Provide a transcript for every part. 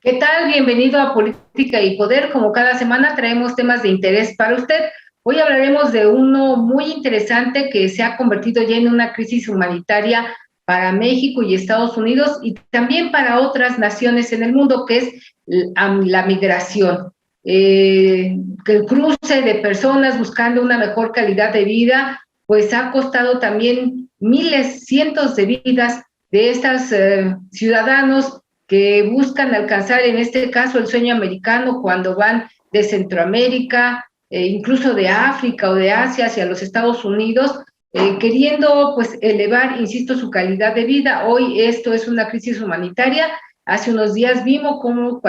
¿Qué tal? Bienvenido a Política y Poder. Como cada semana traemos temas de interés para usted. Hoy hablaremos de uno muy interesante que se ha convertido ya en una crisis humanitaria para México y Estados Unidos y también para otras naciones en el mundo, que es la migración. El cruce de personas buscando una mejor calidad de vida, pues ha costado también miles, cientos de vidas de estos ciudadanos que buscan alcanzar, en este caso, el sueño americano cuando van de Centroamérica, incluso de África o de Asia hacia los Estados Unidos, queriendo pues elevar, insisto, su calidad de vida. Hoy esto es una crisis humanitaria. Hace unos días vimos cómo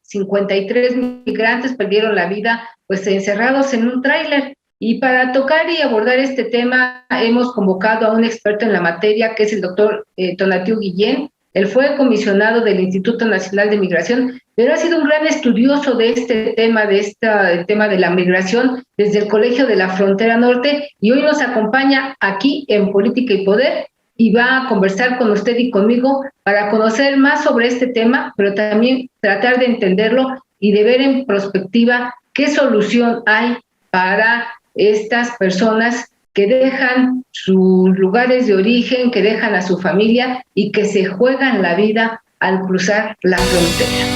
53 migrantes perdieron la vida pues encerrados en un tráiler. Y para tocar y abordar este tema hemos convocado a un experto en la materia, que es el doctor Tonatiuh Guillén. Él fue comisionado del Instituto Nacional de Migración, pero ha sido un gran estudioso de este tema, el tema de la migración, desde el Colegio de la Frontera Norte, y hoy nos acompaña aquí en Política y Poder, y va a conversar con usted y conmigo para conocer más sobre este tema, pero también tratar de entenderlo y de ver en perspectiva qué solución hay para estas personas que dejan sus lugares de origen, que dejan a su familia y que se juegan la vida al cruzar la frontera.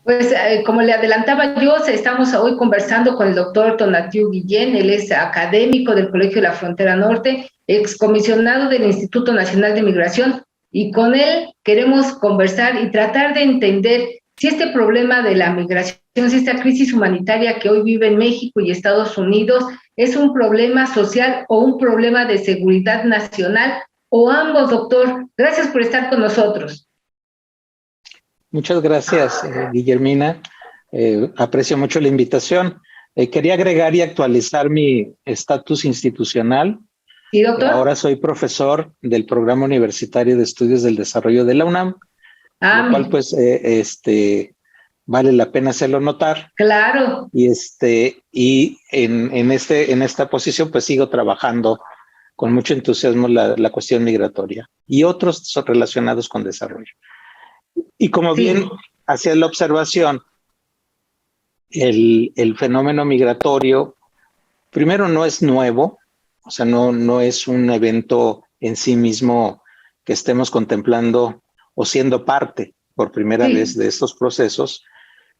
Pues como le adelantaba yo, estamos hoy conversando con el doctor Tonatiuh Guillén. Él es académico del Colegio de la Frontera Norte, excomisionado del Instituto Nacional de Migración, y con él queremos conversar y tratar de entender si este problema de la migración, si esta crisis humanitaria que hoy vive en México y Estados Unidos, es un problema social o un problema de seguridad nacional, o ambos, doctor. Gracias por estar con nosotros. Muchas gracias, Guillermina. Aprecio mucho la invitación. Quería agregar y actualizar mi estatus institucional. Sí, doctor. Ahora soy profesor del Programa Universitario de Estudios del Desarrollo de la UNAM, lo cual pues vale la pena hacerlo notar. Claro. Y en esta posición pues sigo trabajando con mucho entusiasmo la cuestión migratoria y otros relacionados con desarrollo. Y como bien hacía la observación, el fenómeno migratorio, primero, no es nuevo, o sea, no es un evento en sí mismo que estemos contemplando o siendo parte por primera vez de estos procesos,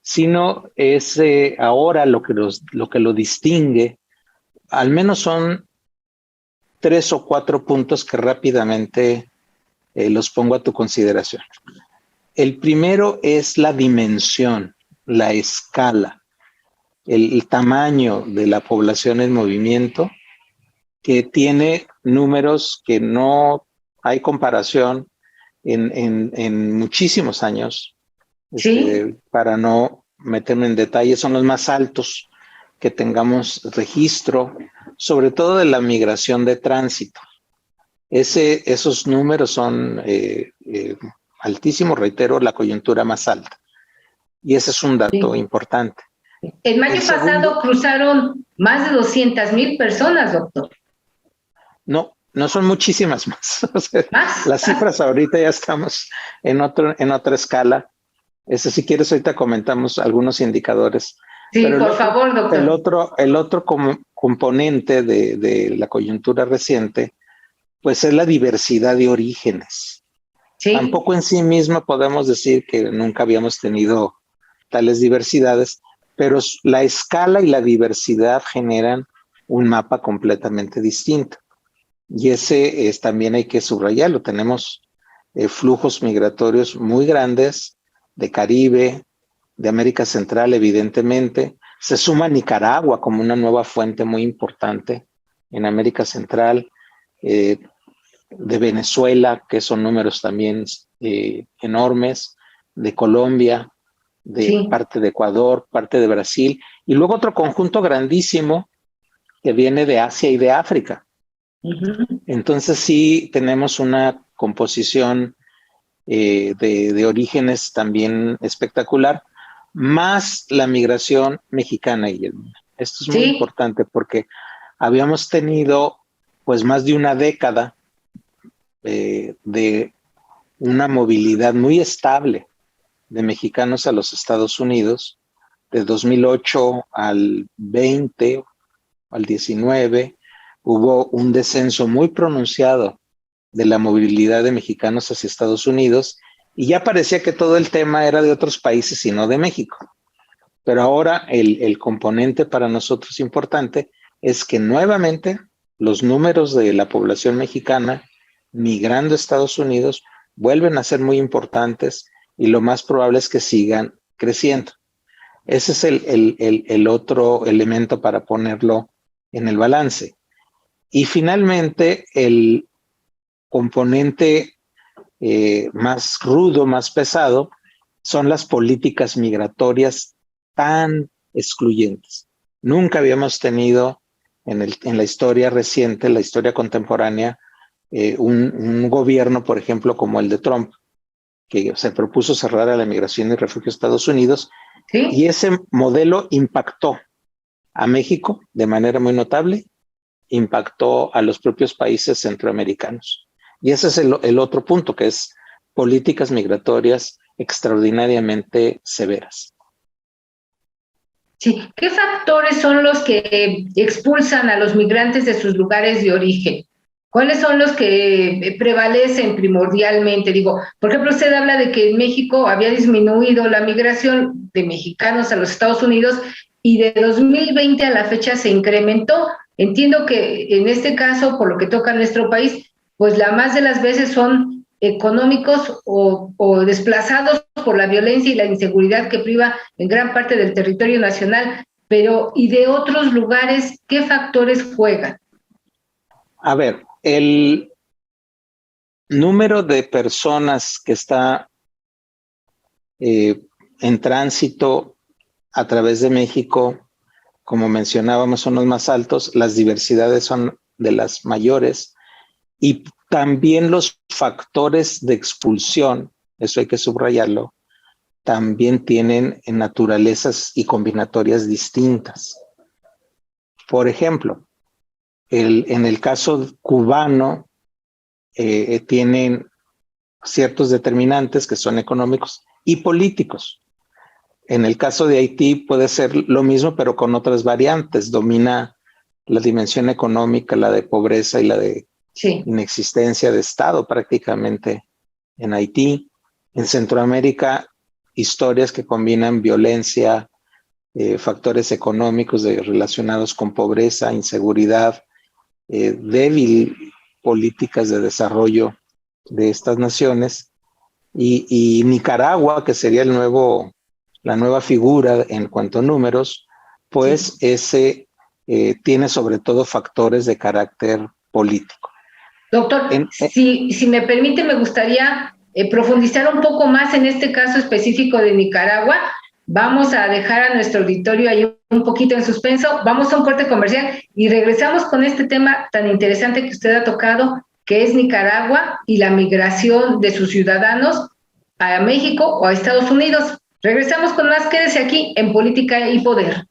sino es ahora lo que lo distingue. Al menos son 3 o 4 puntos que rápidamente los pongo a tu consideración. El primero es la dimensión, la escala, el tamaño de la población en movimiento, que tiene números que no hay comparación en muchísimos años. Para no meterme en detalle, son los más altos que tengamos registro, sobre todo de la migración de tránsito. Esos números son altísimos, reitero, la coyuntura más alta. Y ese es un dato importante. El mayo pasado cruzaron más de 200,000 personas, doctor. No son muchísimas más. O sea, ¿más? Las cifras ahorita ya estamos en otra escala. Si quieres, ahorita comentamos algunos indicadores. Sí, pero por favor, doctor. El otro componente de la coyuntura reciente, pues es la diversidad de orígenes. Tampoco en sí misma podemos decir que nunca habíamos tenido tales diversidades, pero la escala y la diversidad generan un mapa completamente distinto. Y ese también hay que subrayarlo. Tenemos flujos migratorios muy grandes de Caribe, de América Central, evidentemente. Se suma Nicaragua como una nueva fuente muy importante en América Central, de Venezuela, que son números también enormes, de Colombia, de parte de Ecuador, parte de Brasil, y luego otro conjunto grandísimo que viene de Asia y de África. Entonces sí tenemos una composición de orígenes también espectacular, más la migración mexicana, Guillermo. Esto es muy importante porque habíamos tenido pues más de una década de una movilidad muy estable de mexicanos a los Estados Unidos, de 2008 al 20, al 19, hubo un descenso muy pronunciado de la movilidad de mexicanos hacia Estados Unidos, y ya parecía que todo el tema era de otros países y no de México. Pero ahora el componente para nosotros importante es que nuevamente los números de la población mexicana migrando a Estados Unidos vuelven a ser muy importantes y lo más probable es que sigan creciendo. Ese es el otro elemento para ponerlo en el balance. Y finalmente, el componente más rudo, más pesado, son las políticas migratorias tan excluyentes. Nunca habíamos tenido en la historia reciente, la historia contemporánea, un gobierno, por ejemplo, como el de Trump, que se propuso cerrar a la migración y refugio a Estados Unidos, y ese modelo impactó a México de manera muy notable, impactó a los propios países centroamericanos. Y ese es el otro punto, que es políticas migratorias extraordinariamente severas. Sí, ¿qué factores son los que expulsan a los migrantes de sus lugares de origen? ¿Cuáles son los que prevalecen primordialmente? Digo, por ejemplo, usted habla de que en México había disminuido la migración de mexicanos a los Estados Unidos y de 2020 a la fecha se incrementó. Entiendo que en este caso, por lo que toca a nuestro país, pues la más de las veces son económicos o desplazados por la violencia y la inseguridad que priva en gran parte del territorio nacional. Pero, ¿y de otros lugares qué factores juegan? A ver, el número de personas que está en tránsito a través de México, como mencionábamos, son los más altos, las diversidades son de las mayores, y también los factores de expulsión, eso hay que subrayarlo, también tienen naturalezas y combinatorias distintas. Por ejemplo, en el caso cubano, tienen ciertos determinantes que son económicos y políticos. En el caso de Haití puede ser lo mismo, pero con otras variantes. Domina la dimensión económica, la de pobreza y la de inexistencia de Estado prácticamente en Haití. En Centroamérica, historias que combinan violencia, factores económicos relacionados con pobreza, inseguridad, débil políticas de desarrollo de estas naciones, y Nicaragua, que sería la nueva figura en cuanto a números, pues ese tiene sobre todo factores de carácter político. Doctor, si me permite, me gustaría profundizar un poco más en este caso específico de Nicaragua. Vamos a dejar a nuestro auditorio ahí un poquito en suspenso, vamos a un corte comercial y regresamos con este tema tan interesante que usted ha tocado, que es Nicaragua y la migración de sus ciudadanos a México o a Estados Unidos. Regresamos con más, quédese aquí en Política y Poder.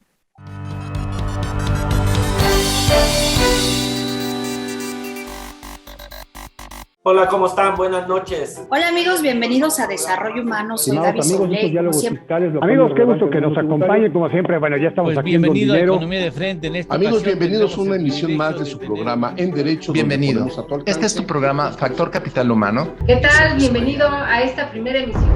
Hola, ¿cómo están? Buenas noches. Hola amigos, bienvenidos a Desarrollo Humano. Soy Gaby Solé. Amigos, qué gusto que nos acompañen, como siempre. Bueno, ya estamos aquí en Don Dinero. Bienvenido a Economía de Frente. En esta amigos, bienvenidos a una emisión más de su programa En Derecho. Bienvenido. Este es tu programa Factor Capital Humano. ¿Qué tal? Bienvenido a esta primera emisión.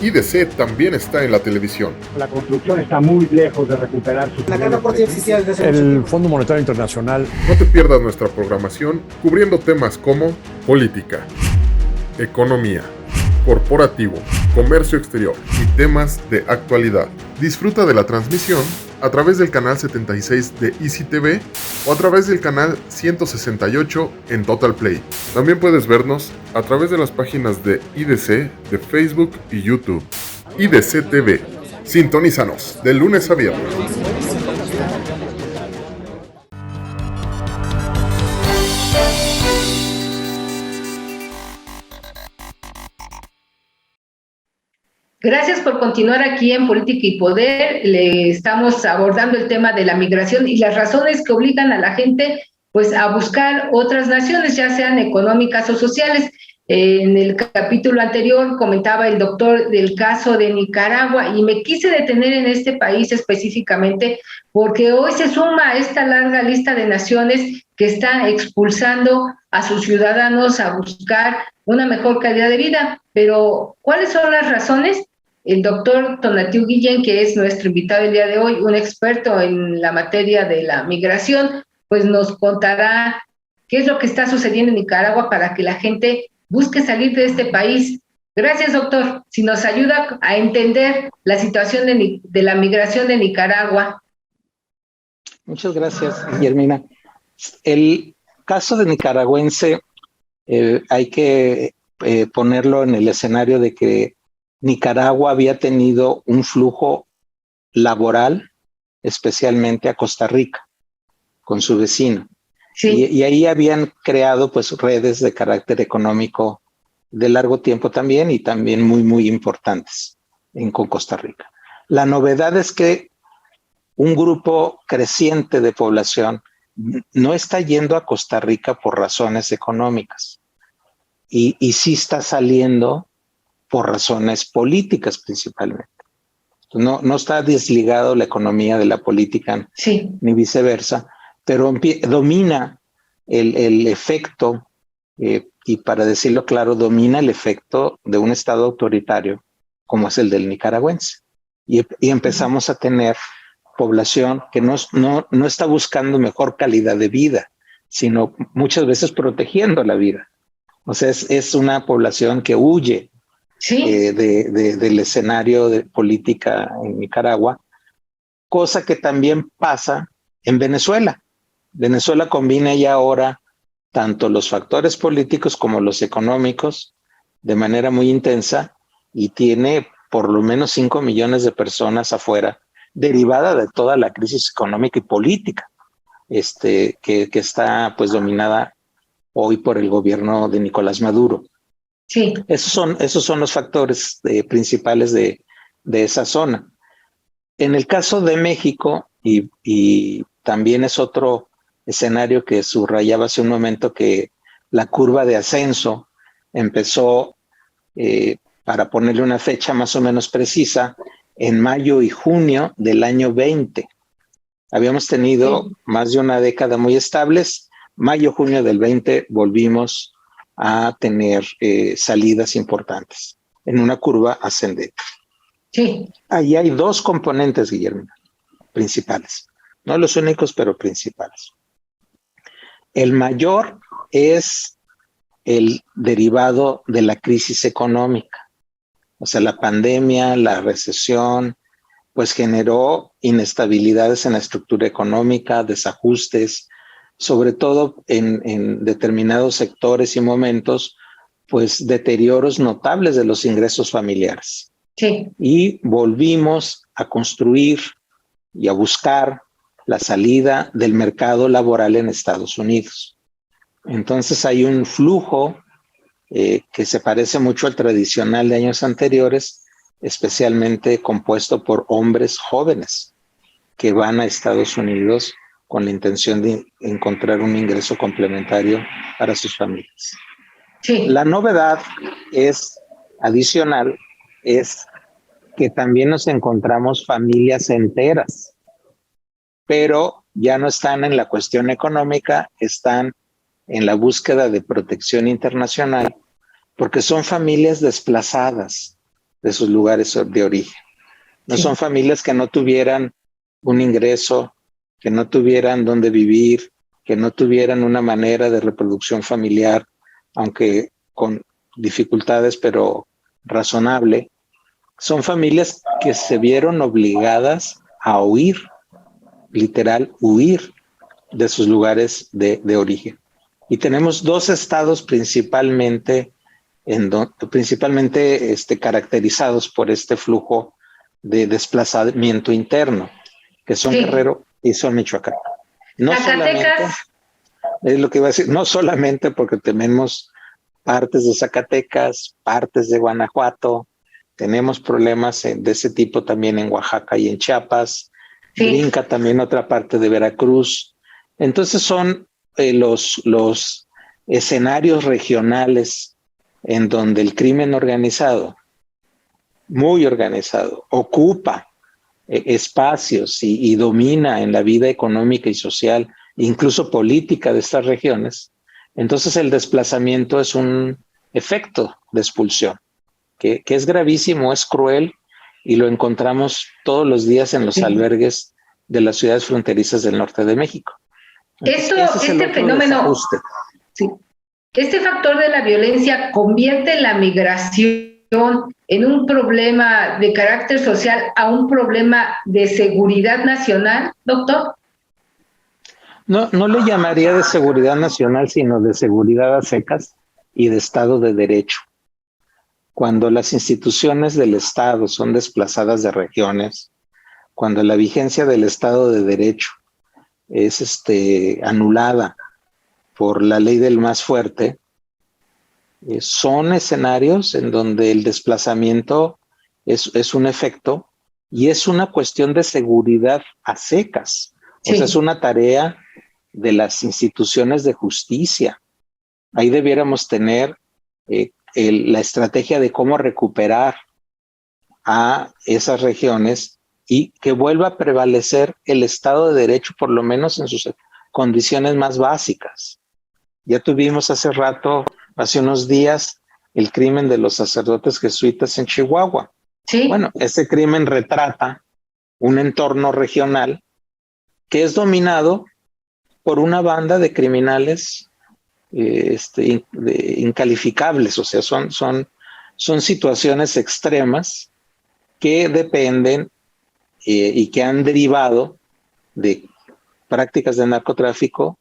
IDC también está en la televisión. La construcción está muy lejos de recuperar su... La carga por existía desde hace el Fondo Monetario Internacional. No te pierdas nuestra programación cubriendo temas como política, economía, corporativo, comercio exterior y temas de actualidad. Disfruta de la transmisión a través del canal 76 de Easy TV o a través del canal 168 en Total Play. También puedes vernos a través de las páginas de IDC, de Facebook y YouTube. IDC TV. Sintonízanos de lunes a viernes. Gracias por continuar aquí en Política y Poder. Le estamos abordando el tema de la migración y las razones que obligan a la gente pues a buscar otras naciones, ya sean económicas o sociales. En el capítulo anterior comentaba el doctor del caso de Nicaragua y me quise detener en este país específicamente porque hoy se suma a esta larga lista de naciones que está expulsando a sus ciudadanos a buscar una mejor calidad de vida. Pero, ¿cuáles son las razones? El doctor Tonatiuh Guillén, que es nuestro invitado el día de hoy, un experto en la materia de la migración, pues nos contará qué es lo que está sucediendo en Nicaragua para que la gente busque salir de este país. Gracias, doctor. Si nos ayuda a entender la situación de la migración de Nicaragua. Muchas gracias, Guillermina. El caso de nicaragüense hay que ponerlo en el escenario de que Nicaragua había tenido un flujo laboral, especialmente a Costa Rica, con su vecino. Sí. Y ahí habían creado pues redes de carácter económico de largo tiempo también y también muy, muy importantes con Costa Rica. La novedad es que un grupo creciente de población no está yendo a Costa Rica por razones económicas y sí está saliendo por razones políticas principalmente. No está desligado la economía de la política, sí, ni viceversa, pero domina el efecto, y para decirlo claro, domina el efecto de un Estado autoritario como es el del nicaragüense. Y empezamos a tener población que no está buscando mejor calidad de vida, sino muchas veces protegiendo la vida. O sea, es una población que huye, sí, del escenario de política en Nicaragua, cosa que también pasa en Venezuela. Venezuela combina ya ahora tanto los factores políticos como los económicos de manera muy intensa y tiene por lo menos 5 millones de personas afuera, derivada de toda la crisis económica y política que está pues dominada hoy por el gobierno de Nicolás Maduro. Sí. Esos son los factores principales de esa zona. En el caso de México, y también es otro escenario que subrayaba hace un momento, que la curva de ascenso empezó, para ponerle una fecha más o menos precisa, en mayo y junio del año 20. Habíamos tenido más de una década muy estables. Mayo, junio del 20 volvimos a tener salidas importantes en una curva ascendente. Sí. Ahí hay dos componentes, Guillermo, principales. No los únicos, pero principales. El mayor es el derivado de la crisis económica. O sea, la pandemia, la recesión, pues generó inestabilidades en la estructura económica, desajustes, sobre todo en determinados sectores y momentos, pues deterioros notables de los ingresos familiares. Sí. Y volvimos a construir y a buscar la salida del mercado laboral en Estados Unidos. Entonces hay un flujo que se parece mucho al tradicional de años anteriores, especialmente compuesto por hombres jóvenes que van a Estados Unidos con la intención de encontrar un ingreso complementario para sus familias. Sí. La novedad adicional es que también nos encontramos familias enteras, pero ya no están en la cuestión económica, están en la búsqueda de protección internacional, porque son familias desplazadas de sus lugares de origen. No, sí, son familias que no tuvieran un ingreso, que no tuvieran dónde vivir, que no tuvieran una manera de reproducción familiar, aunque con dificultades, pero razonable. Son familias que se vieron obligadas a huir literal huir de sus lugares de origen. Y tenemos dos estados principalmente caracterizados por este flujo de desplazamiento interno, que son Guerrero y son Michoacán. No solamente, es lo que iba a decir, no solamente porque tenemos partes de Zacatecas, partes de Guanajuato, tenemos problemas de ese tipo también en Oaxaca y en Chiapas, brinca también otra parte de Veracruz. Entonces son los escenarios regionales en donde el crimen organizado, muy organizado, ocupa espacios y domina en la vida económica y social, incluso política de estas regiones. Entonces el desplazamiento es un efecto de expulsión, que es gravísimo, es cruel, y lo encontramos todos los días en los albergues de las ciudades fronterizas del norte de México. Este fenómeno, este factor de la violencia convierte la migración en un problema de carácter social a un problema de seguridad nacional, doctor. No le llamaría de seguridad nacional, sino de seguridad a secas y de Estado de Derecho. Cuando las instituciones del Estado son desplazadas de regiones, cuando la vigencia del Estado de Derecho es anulada por la ley del más fuerte, son escenarios en donde el desplazamiento es un efecto y es una cuestión de seguridad a secas. O sea, es una tarea de las instituciones de justicia. Ahí debiéramos tener la estrategia de cómo recuperar a esas regiones y que vuelva a prevalecer el Estado de Derecho, por lo menos en sus condiciones más básicas. Ya tuvimos hace unos días, el crimen de los sacerdotes jesuitas en Chihuahua. Bueno, ese crimen retrata un entorno regional que es dominado por una banda de criminales incalificables. O sea, son situaciones extremas que dependen y que han derivado de prácticas de narcotráfico,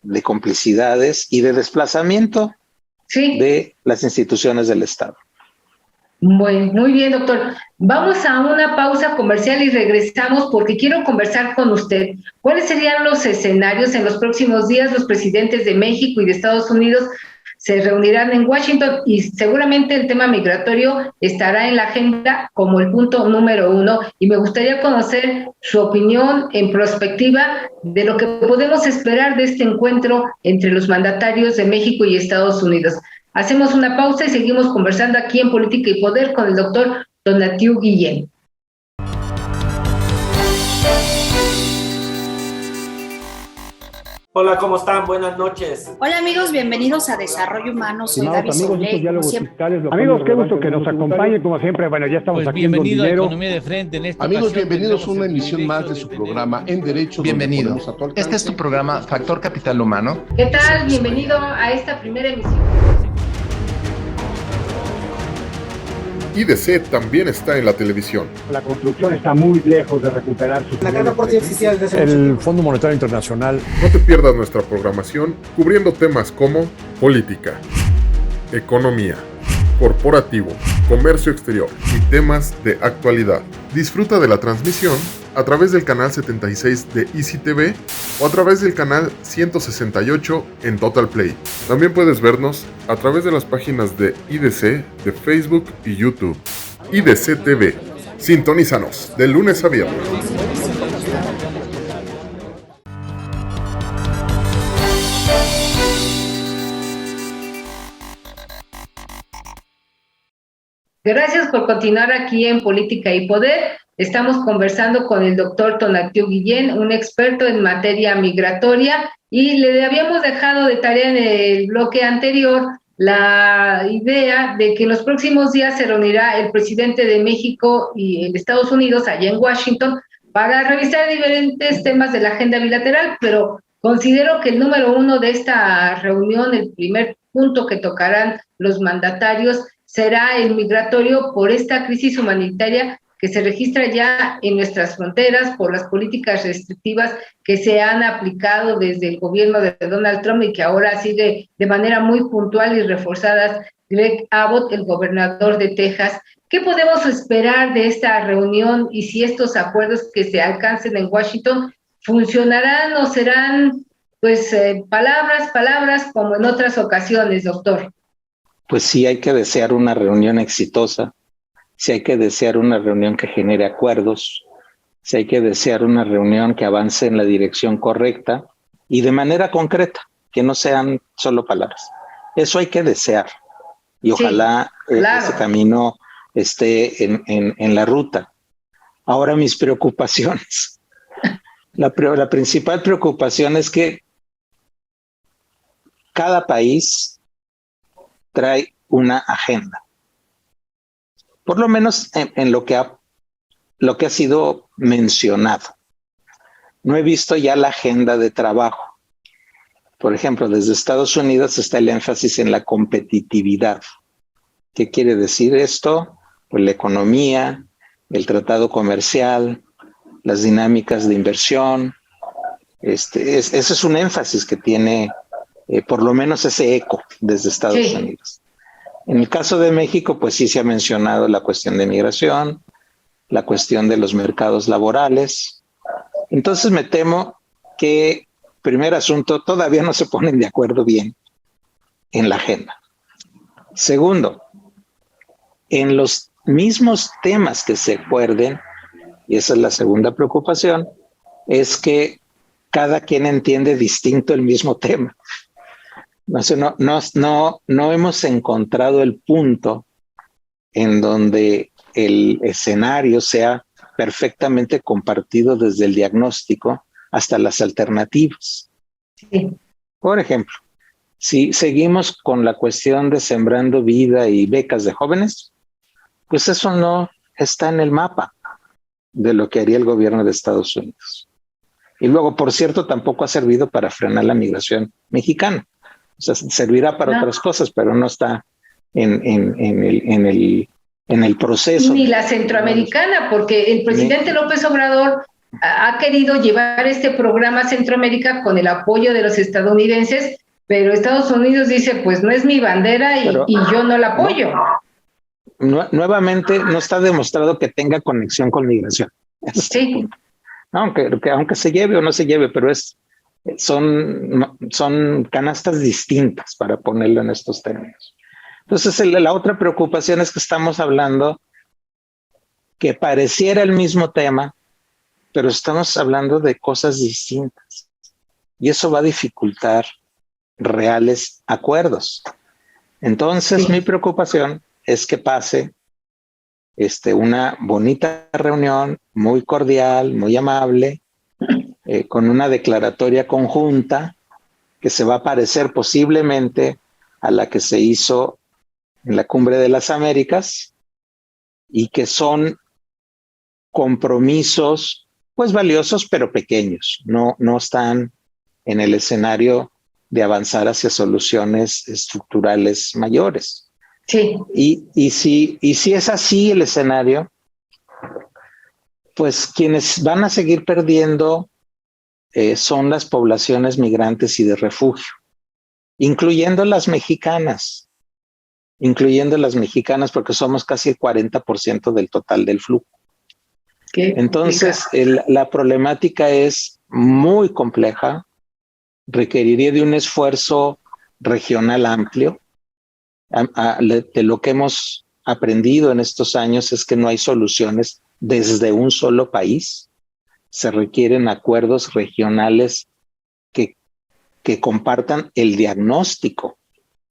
de complicidades y de desplazamiento de las instituciones del Estado. Bueno, muy bien, doctor. Vamos a una pausa comercial y regresamos porque quiero conversar con usted. ¿Cuáles serían los escenarios en los próximos días? Los presidentes de México y de Estados Unidos se reunirán en Washington y seguramente el tema migratorio estará en la agenda como el punto número 1. Y me gustaría conocer su opinión en perspectiva de lo que podemos esperar de este encuentro entre los mandatarios de México y Estados Unidos. Hacemos una pausa y seguimos conversando aquí en Política y Poder con el doctor Tonatiuh Guillén. Hola, ¿cómo están? Buenas noches. Hola amigos, bienvenidos a Desarrollo Humano. Soy Gaby Soule. Amigos, qué gusto que nos acompañen, como siempre. Bueno, ya estamos aquí en bienvenido a Economía de Frente. En esta amigos, bienvenidos a una emisión más de su programa En Derecho. Bienvenido. Este es tu programa Factor Capital Humano. ¿Qué tal? Bienvenido a esta primera emisión. IDC también está en la televisión. La construcción está muy lejos de recuperar su... La gran aporte existía desde el Fondo Monetario Internacional. No te pierdas nuestra programación cubriendo temas como política, economía, corporativo, comercio exterior y temas de actualidad. Disfruta de la transmisión a través del canal 76 de ICTV o a través del canal 168 en Total Play. También puedes vernos a través de las páginas de IDC, de Facebook y YouTube. IDC TV. Sintonízanos de lunes a viernes. Gracias por continuar aquí en Política y Poder. Estamos conversando con el doctor Tonatiuh Guillén, un experto en materia migratoria, y le habíamos dejado de tarea en el bloque anterior la idea de que en los próximos días se reunirá el presidente de México y el Estados Unidos allá en Washington para revisar diferentes temas de la agenda bilateral, pero considero que el número 1 de esta reunión, el primer punto que tocarán los mandatarios, será el migratorio por esta crisis humanitaria que se registra ya en nuestras fronteras por las políticas restrictivas que se han aplicado desde el gobierno de Donald Trump y que ahora sigue de manera muy puntual y reforzada Greg Abbott, el gobernador de Texas. ¿Qué podemos esperar de esta reunión y si estos acuerdos que se alcancen en Washington funcionarán o serán pues palabras como en otras ocasiones, doctor? Pues sí hay que desear una reunión exitosa, sí hay que desear una reunión que genere acuerdos, sí hay que desear una reunión que avance en la dirección correcta y de manera concreta, que no sean solo palabras. Eso hay que desear y ojalá ese camino esté en la ruta. Ahora mis preocupaciones. La principal preocupación es que cada país trae una agenda. Por lo menos en lo que ha sido mencionado. No he visto ya la agenda de trabajo. Por ejemplo, desde Estados Unidos está el énfasis en la competitividad. ¿Qué quiere decir esto? Pues la economía, el tratado comercial, las dinámicas de inversión. Ese es un énfasis que tiene por lo menos ese eco desde Estados Unidos. En el caso de México, pues sí se ha mencionado la cuestión de migración, la cuestión de los mercados laborales. Entonces me temo que, primer asunto, todavía no se ponen de acuerdo bien en la agenda. Segundo, en los mismos temas que se acuerden, y esa es la segunda preocupación, es que cada quien entiende distinto el mismo tema. No hemos encontrado el punto en donde el escenario sea perfectamente compartido desde el diagnóstico hasta las alternativas. Sí. Por ejemplo, si seguimos con la cuestión de Sembrando Vida y becas de jóvenes, pues eso no está en el mapa de lo que haría el gobierno de Estados Unidos. Y luego, por cierto, tampoco ha servido para frenar la migración mexicana. O sea, servirá para otras cosas, pero no está en el proceso. Ni la centroamericana, porque el presidente López Obrador ha querido llevar este programa a Centroamérica con el apoyo de los estadounidenses, pero Estados Unidos dice, pues no es mi bandera y yo no la apoyo. Nuevamente, no está demostrado que tenga conexión con migración. Sí. Aunque se lleve o no se lleve, pero son canastas distintas, para ponerlo en estos términos. Entonces, la otra preocupación es que estamos hablando que pareciera el mismo tema, pero estamos hablando de cosas distintas. Y eso va a dificultar reales acuerdos. Entonces, mi preocupación es que pase una bonita reunión, muy cordial, muy amable, con una declaratoria conjunta que se va a parecer posiblemente a la que se hizo en la Cumbre de las Américas y que son compromisos pues valiosos pero pequeños, no están en el escenario de avanzar hacia soluciones estructurales mayores. Sí. Y si es así el escenario, pues quienes van a seguir perdiendo son las poblaciones migrantes y de refugio, incluyendo las mexicanas, porque somos casi el 40% del total del flujo. Entonces, la problemática es muy compleja, requeriría de un esfuerzo regional amplio. De lo que hemos aprendido en estos años es que no hay soluciones desde un solo país. Se requieren acuerdos regionales que compartan el diagnóstico,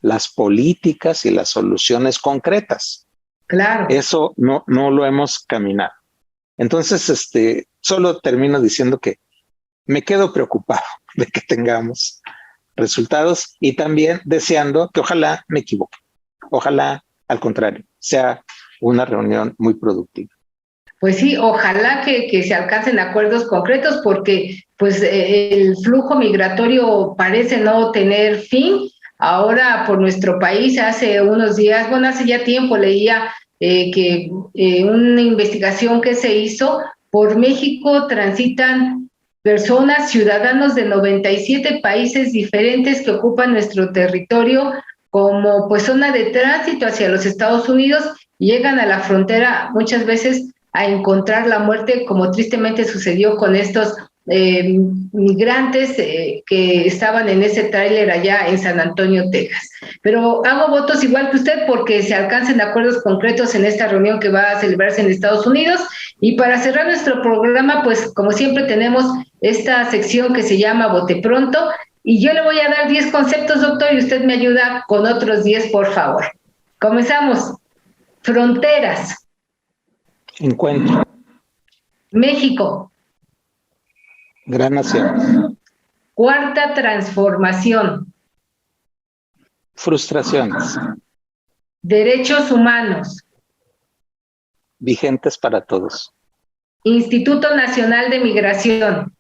las políticas y las soluciones concretas. Claro. Eso no lo hemos caminado. Entonces, solo termino diciendo que me quedo preocupado de que tengamos resultados y también deseando que ojalá me equivoque. Ojalá, al contrario, sea una reunión muy productiva. Pues sí, ojalá que se alcancen acuerdos concretos porque pues el flujo migratorio parece no tener fin. Ahora por nuestro país hace unos días, hace ya tiempo leía una investigación que se hizo, por México transitan personas, ciudadanos de 97 países diferentes que ocupan nuestro territorio como pues zona de tránsito hacia los Estados Unidos, y llegan a la frontera muchas veces a encontrar la muerte, como tristemente sucedió con estos migrantes que estaban en ese tráiler allá en San Antonio, Texas. Pero hago votos igual que usted porque se alcancen acuerdos concretos en esta reunión que va a celebrarse en Estados Unidos. Y para cerrar nuestro programa, pues como siempre tenemos esta sección que se llama Bote Pronto, y yo le voy a dar 10 conceptos, doctor, y usted me ayuda con otros 10, por favor. Comenzamos. Fronteras. Encuentro. México. Gran nación. Cuarta transformación. Frustraciones. Derechos humanos. Vigentes para todos. Instituto Nacional de Migración.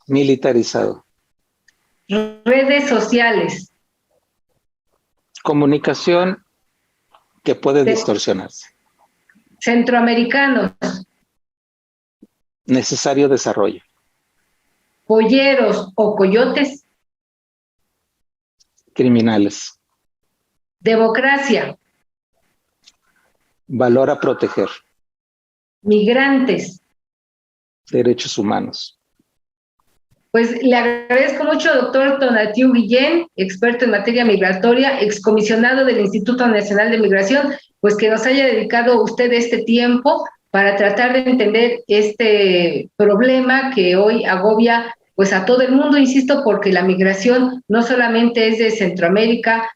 Militarizado. Redes sociales. Comunicación que puede distorsionarse. Centroamericanos. Necesario desarrollo. Polleros o coyotes. Criminales. Democracia. Valor a proteger. Migrantes. Derechos humanos. Pues le agradezco mucho, doctor Tonatiuh Guillén, experto en materia migratoria, excomisionado del Instituto Nacional de Migración, pues que nos haya dedicado usted este tiempo para tratar de entender este problema que hoy agobia pues a todo el mundo, insisto, porque la migración no solamente es de Centroamérica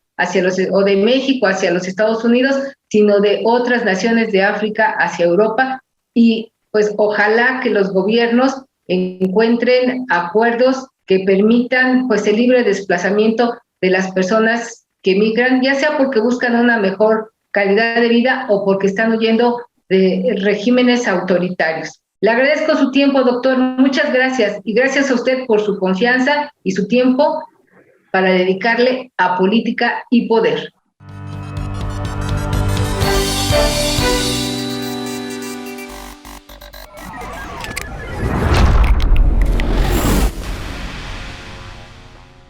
o de México hacia los Estados Unidos, sino de otras naciones de África hacia Europa, y pues ojalá que los gobiernos encuentren acuerdos que permitan pues el libre desplazamiento de las personas que migran, ya sea porque buscan una mejor calidad de vida o porque están huyendo de regímenes autoritarios. Le agradezco su tiempo, doctor, muchas gracias, y gracias a usted por su confianza y su tiempo para dedicarle a Política y Poder.